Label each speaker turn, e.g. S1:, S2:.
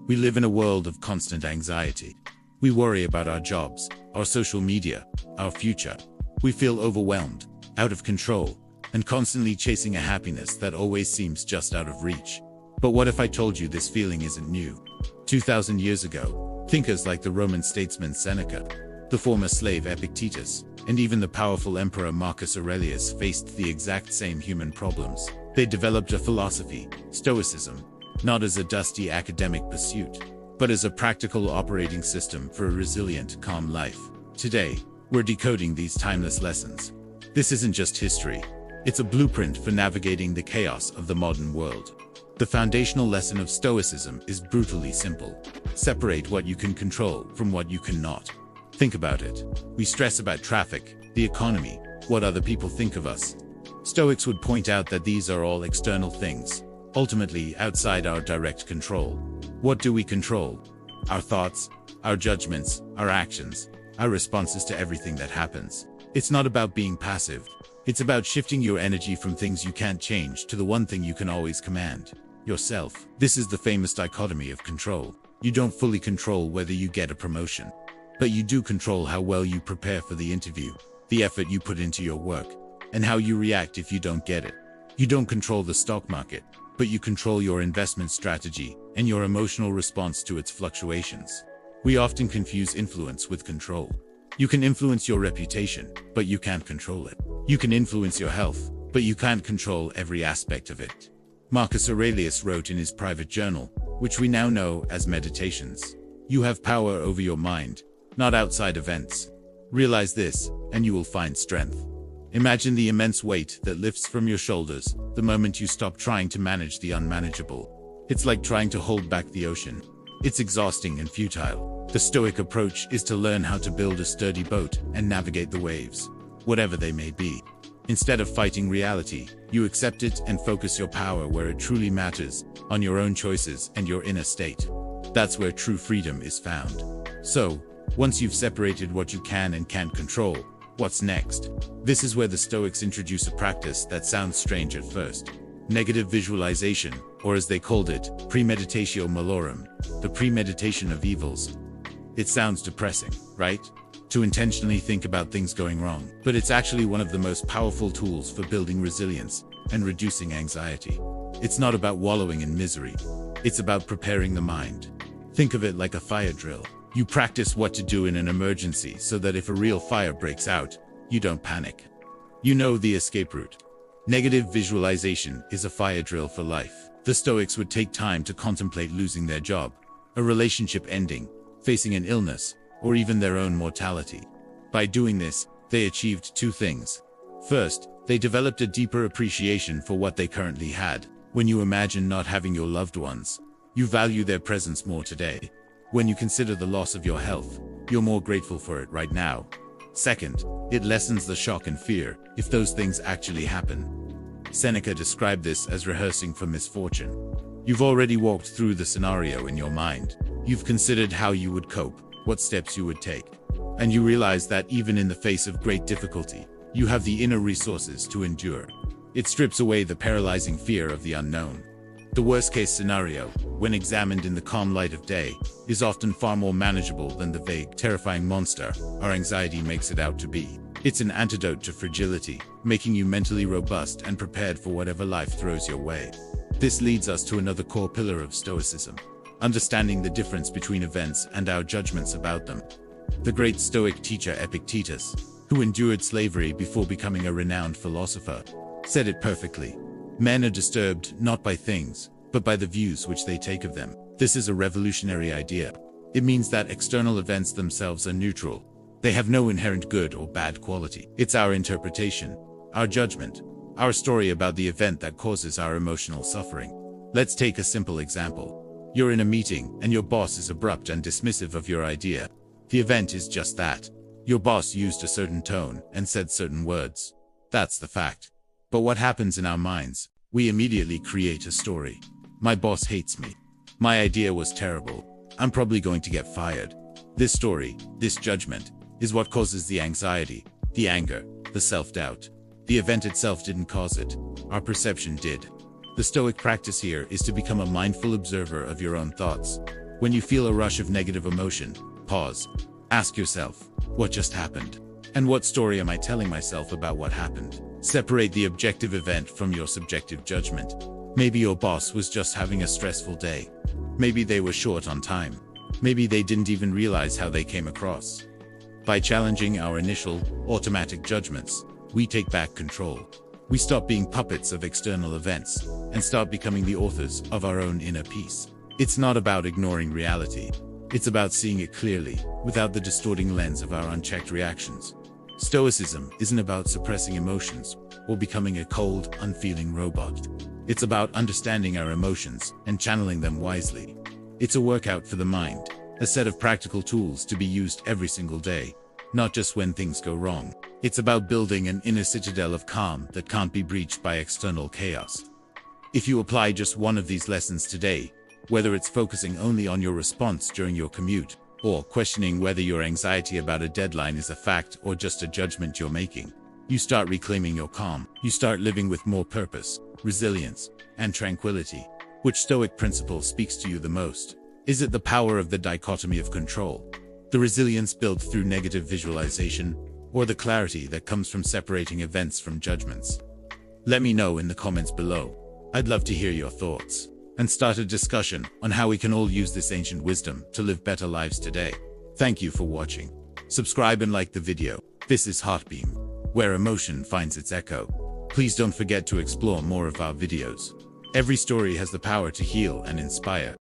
S1: We live in a world of constant anxiety. We worry about our jobs, our social media, our future. We feel overwhelmed, out of control, and constantly chasing a happiness that always seems just out of reach. But what if I told you this feeling isn't new? 2,000 years ago, thinkers like the Roman statesman Seneca, the former slave Epictetus, and even the powerful emperor Marcus Aurelius faced the exact same human problems. They developed a philosophy, Stoicism, not as a dusty academic pursuit, but as a practical operating system for a resilient, calm life. Today, we're decoding these timeless lessons. This isn't just history. It's a blueprint for navigating the chaos of the modern world. The foundational lesson of Stoicism is brutally simple. Separate what you can control from what you cannot. Think about it. We stress about traffic, the economy, what other people think of us. Stoics would point out that these are all external things, ultimately outside our direct control. What do we control? Our thoughts, our judgments, our actions, our responses to everything that happens. It's not about being passive. It's about shifting your energy from things you can't change to the one thing you can always command: yourself. This is the famous dichotomy of control. You don't fully control whether you get a promotion, but you do control how well you prepare for the interview, the effort you put into your work, and how you react if you don't get it. You don't control the stock market, but you control your investment strategy and your emotional response to its fluctuations. We often confuse influence with control. You can influence your reputation, but you can't control it. You can influence your health, but you can't control every aspect of it. Marcus Aurelius wrote in his private journal, which we now know as Meditations, "You have power over your mind, not outside events. Realize this, and you will find strength." Imagine the immense weight that lifts from your shoulders the moment you stop trying to manage the unmanageable. It's like trying to hold back the ocean. It's exhausting and futile. The Stoic approach is to learn how to build a sturdy boat and navigate the waves, whatever they may be. Instead of fighting reality, you accept it and focus your power where it truly matters, on your own choices and your inner state. That's where true freedom is found. So, once you've separated what you can and can't control, what's next? This is where the Stoics introduce a practice that sounds strange at first. Negative visualization, or as they called it, Premeditatio Malorum, the premeditation of evils. It sounds depressing, right? To intentionally think about things going wrong. But it's actually one of the most powerful tools for building resilience and reducing anxiety. It's not about wallowing in misery. It's about preparing the mind. Think of it like a fire drill. You practice what to do in an emergency so that if a real fire breaks out, you don't panic. You know the escape route. Negative visualization is a fire drill for life. The Stoics would take time to contemplate losing their job, a relationship ending, facing an illness, or even their own mortality. By doing this, they achieved two things. First, they developed a deeper appreciation for what they currently had. When you imagine not having your loved ones, you value their presence more today. When you consider the loss of your health, you're more grateful for it right now. Second, it lessens the shock and fear if those things actually happen. Seneca described this as rehearsing for misfortune. You've already walked through the scenario in your mind. You've considered how you would cope, what steps you would take. And you realize that even in the face of great difficulty, you have the inner resources to endure. It strips away the paralyzing fear of the unknown. The worst-case scenario, when examined in the calm light of day, is often far more manageable than the vague, terrifying monster our anxiety makes it out to be. It's an antidote to fragility, making you mentally robust and prepared for whatever life throws your way. This leads us to another core pillar of Stoicism: understanding the difference between events and our judgments about them. The great Stoic teacher Epictetus, who endured slavery before becoming a renowned philosopher, said it perfectly. Men are disturbed not by things, but by the views which they take of them. This is a revolutionary idea. It means that external events themselves are neutral. They have no inherent good or bad quality. It's our interpretation, our judgment, our story about the event that causes our emotional suffering. Let's take a simple example. You're in a meeting and your boss is abrupt and dismissive of your idea. The event is just that. Your boss used a certain tone and said certain words. That's the fact. But what happens in our minds? We immediately create a story. My boss hates me. My idea was terrible. I'm probably going to get fired. This story, this judgment, is what causes the anxiety, the anger, the self-doubt. The event itself didn't cause it. Our perception did. The Stoic practice here is to become a mindful observer of your own thoughts. When you feel a rush of negative emotion, pause. Ask yourself, what just happened? And what story am I telling myself about what happened? Separate the objective event from your subjective judgment. Maybe your boss was just having a stressful day. Maybe they were short on time. Maybe they didn't even realize how they came across. By challenging our initial, automatic judgments, we take back control. We stop being puppets of external events and start becoming the authors of our own inner peace. It's not about ignoring reality. It's about seeing it clearly, without the distorting lens of our unchecked reactions. Stoicism isn't about suppressing emotions or becoming a cold, unfeeling robot. It's about understanding our emotions and channeling them wisely. It's a workout for the mind, a set of practical tools to be used every single day, not just when things go wrong. It's about building an inner citadel of calm that can't be breached by external chaos. If you apply just one of these lessons today, whether it's focusing only on your response during your commute, or questioning whether your anxiety about a deadline is a fact or just a judgment you're making, you start reclaiming your calm. You start living with more purpose, resilience, and tranquility. Which Stoic principle speaks to you the most? Is it the power of the dichotomy of control, the resilience built through negative visualization, or the clarity that comes from separating events from judgments? Let me know in the comments below. I'd love to hear your thoughts and start a discussion on how we can all use this ancient wisdom to live better lives today. Thank you for watching. Subscribe and like the video. This is Heartbeam, where emotion finds its echo. Please don't forget to explore more of our videos. Every story has the power to heal and inspire.